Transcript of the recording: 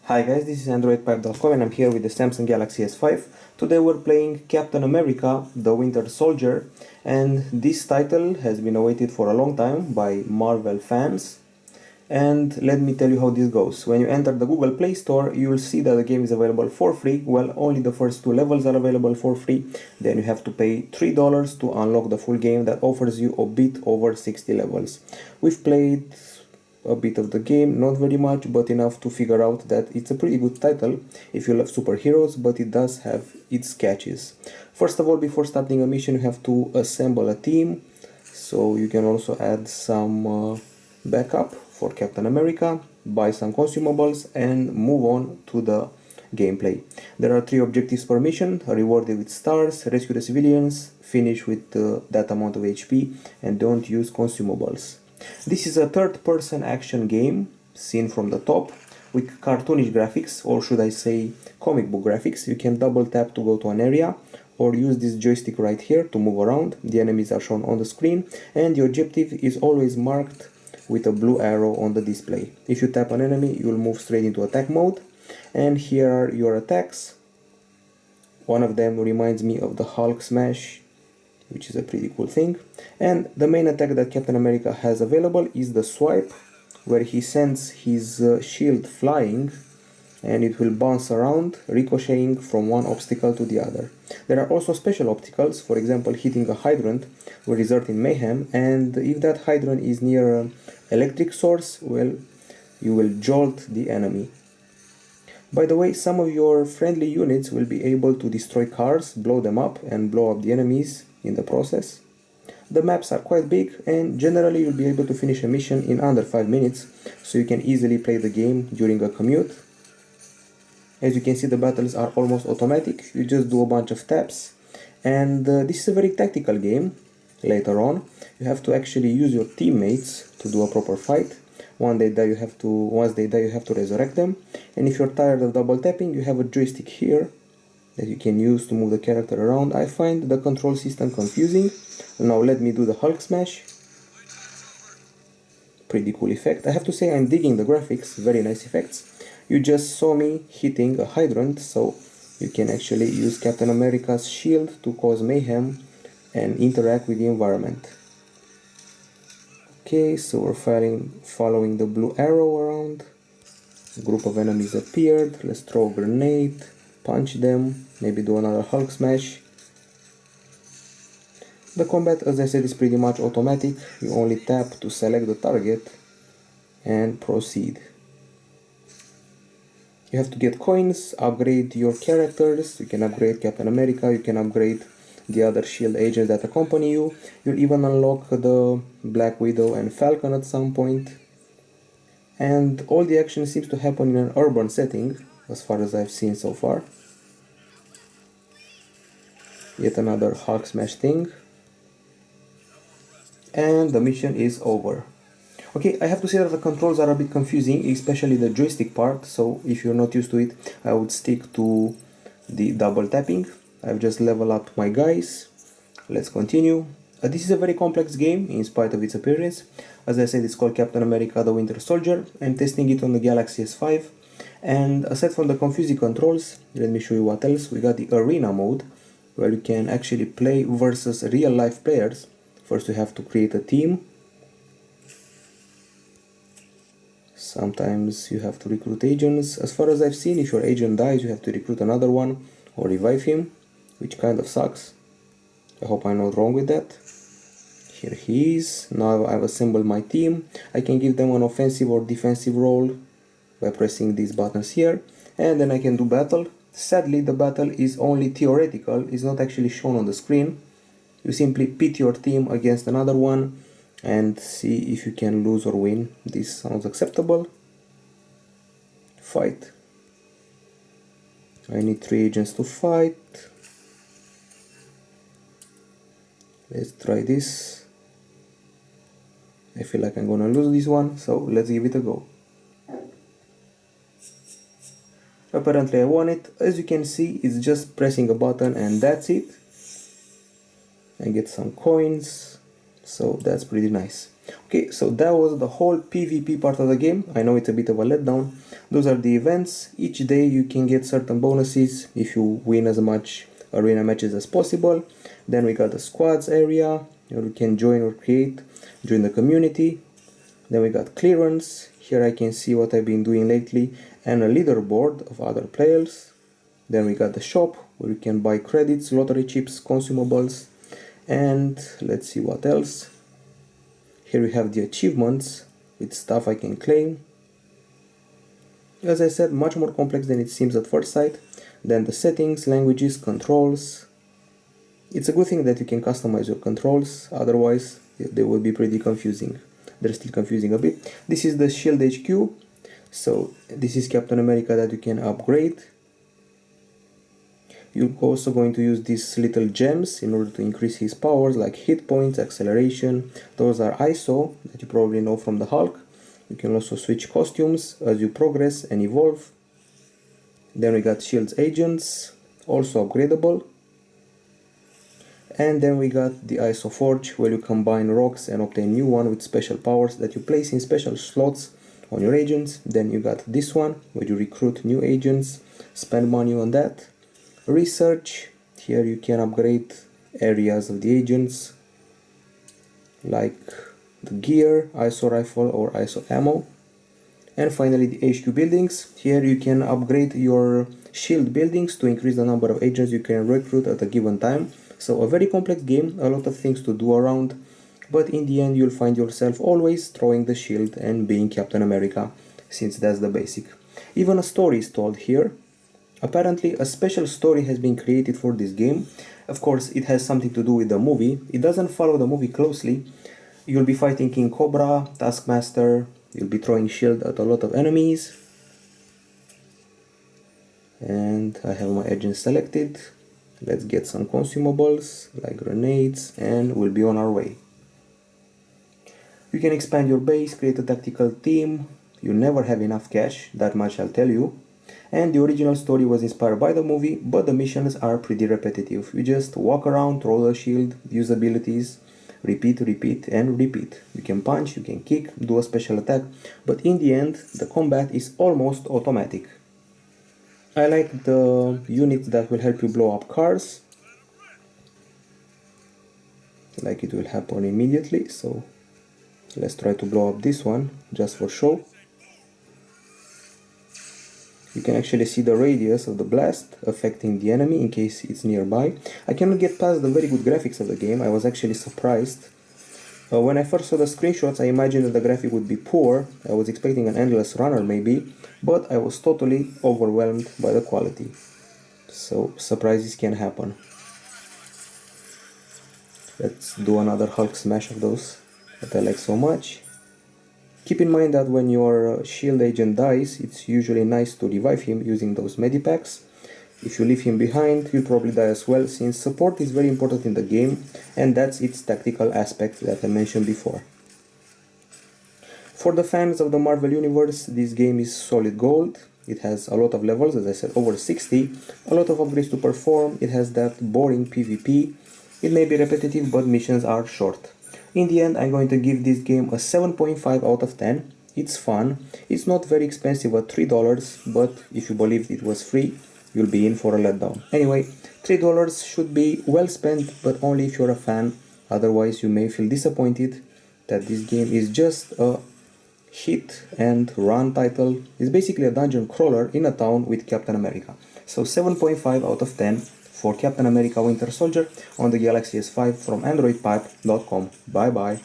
Hi guys, this is Androidpipe.com and I'm here with the Samsung Galaxy S5. Today we're playing Captain America, the Winter Soldier, and this title has been awaited for a long time by Marvel fans. And let me tell you how this goes. When you enter the Google Play Store, you will see that the game is available for free. Well, only the first two levels are available for free. Then you have to pay $3 to unlock the full game that offers you a bit over 60 levels. We've played a bit of the game, not very much, but enough to figure out that it's a pretty good title if you love superheroes, but it does have its catches. First of all, before starting a mission, you have to assemble a team, so you can also add some backup for Captain America, buy some consumables, and move on to the gameplay. There are 3 objectives per mission: rewarded with stars, rescue the civilians, finish with that amount of HP, and don't use consumables. This is a third-person action game, seen from the top, with cartoonish graphics, or should I say comic book graphics. You can double tap to go to an area, or use this joystick right here to move around. The enemies are shown on the screen, and the objective is always marked with a blue arrow on the display. If you tap an enemy, you will move straight into attack mode, and here are your attacks. One of them reminds me of the Hulk smash, which is a pretty cool thing. And the main attack that Captain America has available is the swipe, where he sends his shield flying and it will bounce around, ricocheting from one obstacle to the other. There are also special obstacles. For example, hitting a hydrant will result in mayhem, and if that hydrant is near an electric source, well, you will jolt the enemy. By the way, some of your friendly units will be able to destroy cars, blow them up, and blow up the enemies in the process. The maps are quite big, and generally you'll be able to finish a mission in under 5 minutes, so you can easily play the game during a commute. As you can see, the battles are almost automatic. You just do a bunch of taps, and this is a very tactical game. Later on, you have to actually use your teammates to do a proper fight. Once they die, you have to resurrect them. And if you're tired of double tapping, you have a joystick here that you can use to move the character around. I find the control system confusing. Now let me do the Hulk smash. Pretty cool effect. I have to say, I'm digging the graphics, very nice effects. You just saw me hitting a hydrant, so you can actually use Captain America's shield to cause mayhem and interact with the environment. Okay, so we're following the blue arrow around. A group of enemies appeared. Let's throw a grenade, punch them, maybe do another Hulk smash. The combat, as I said, is pretty much automatic. You only tap to select the target and proceed. You have to get coins, upgrade your characters. You can upgrade Captain America, you can upgrade the other shield agents that accompany you. You'll even unlock the Black Widow and Falcon at some point. And all the action seems to happen in an urban setting, as far as I've seen so far. Yet another Hulk smash thing. And the mission is over. Okay, I have to say that the controls are a bit confusing, especially the joystick part, so if you're not used to it, I would stick to the double tapping. I've just leveled up my guys. Let's continue. This is a very complex game in spite of its appearance. As I said, it's called Captain America, the Winter Soldier. I'm testing it on the Galaxy S5. And aside from the confusing controls, let me show you what else. We got the arena mode, where you can actually play versus real life players. First you have to create a team. Sometimes you have to recruit agents. As far as I've seen, if your agent dies, you have to recruit another one or revive him, which kind of sucks. I hope I'm not wrong with that. Here he is. Now I've assembled my team. I can give them an offensive or defensive role by pressing these buttons here, and then I can do battle. Sadly, the battle is only theoretical, it's not actually shown on the screen. You simply pit your team against another one and see if you can lose or win. This sounds acceptable. Fight. I need 3 agents to fight. Let's try this. I feel like I'm gonna lose this one, so let's give it a go. Apparently I won it. As you can see, it's just pressing a button and that's it. I get some coins. so that's pretty nice. Okay, so that was the whole PvP part of the game. I know it's a bit of a letdown. Those are the events. Each day you can get certain bonuses if you win as much arena matches as possible. Then we got the squads area, you can join or join the community. Then we got clearance. Here I can see what I've been doing lately and a leaderboard of other players. Then we got the shop where you can buy credits, lottery chips, consumables, and let's see what else. Here we have the achievements with stuff I can claim. As I said, much more complex than it seems at first sight. Then the settings, languages, controls. It's a good thing that you can customize your controls, otherwise they will be pretty confusing. They're still confusing a bit. This is the Shield HQ. So this is Captain America that you can upgrade. You're also going to use these little gems in order to increase his powers, like hit points, acceleration. Those are ISO that you probably know from the Hulk. You can also switch costumes as you progress and evolve. Then we got Shield's agents, also upgradable. And then we got the ISO Forge, where you combine rocks and obtain new one with special powers that you place in special slots on your agents. Then you got this one, where you recruit new agents, spend money on that. Research, here you can upgrade areas of the agents, like the gear, ISO rifle or ISO ammo. And finally the HQ buildings, here you can upgrade your shield buildings to increase the number of agents you can recruit at a given time. So a very complex game, a lot of things to do around, but in the end you'll find yourself always throwing the shield and being Captain America, since that's the basic. Even a story is told here. Apparently a special story has been created for this game. Of course it has something to do with the movie. It doesn't follow the movie closely. You'll be fighting King Cobra, Taskmaster, you'll be throwing shield at a lot of enemies. And I have my agent selected. Let's get some consumables like grenades and we'll be on our way. You can expand your base, create a tactical team. You never have enough cash, that much I'll tell you. And the original story was inspired by the movie, but the missions are pretty repetitive. You just walk around, throw the shield, use abilities, repeat, repeat, and repeat. You can punch, you can kick, do a special attack, but in the end, the combat is almost automatic. I like the units that will help you blow up cars, like it will happen immediately, so let's try to blow up this one, just for show. You can actually see the radius of the blast affecting the enemy in case it's nearby. I cannot get past the very good graphics of the game. I was actually surprised. When I first saw the screenshots, I imagined that the graphic would be poor. I was expecting an endless runner maybe, but I was totally overwhelmed by the quality. So surprises can happen. Let's do another Hulk smash of those that I like so much. Keep in mind that when your shield agent dies, it's usually nice to revive him using those medipacks. If you leave him behind, you'll probably die as well, since support is very important in the game, and that's its tactical aspect that I mentioned before. For the fans of the Marvel Universe, this game is solid gold. It has a lot of levels, as I said, over 60, a lot of upgrades to perform. It has that boring PvP. It may be repetitive, but missions are short. In the end, I'm going to give this game a 7.5 out of 10. It's fun. It's not very expensive at $3, but if you believed it was free, you'll be in for a letdown. Anyway, $3 should be well spent, but only if you're a fan. Otherwise, you may feel disappointed that this game is just a hit and run title. It's basically a dungeon crawler in a town with Captain America. So 7.5 out of 10. For Captain America Winter Soldier on the Galaxy S5 from Androidpipe.com. Bye bye.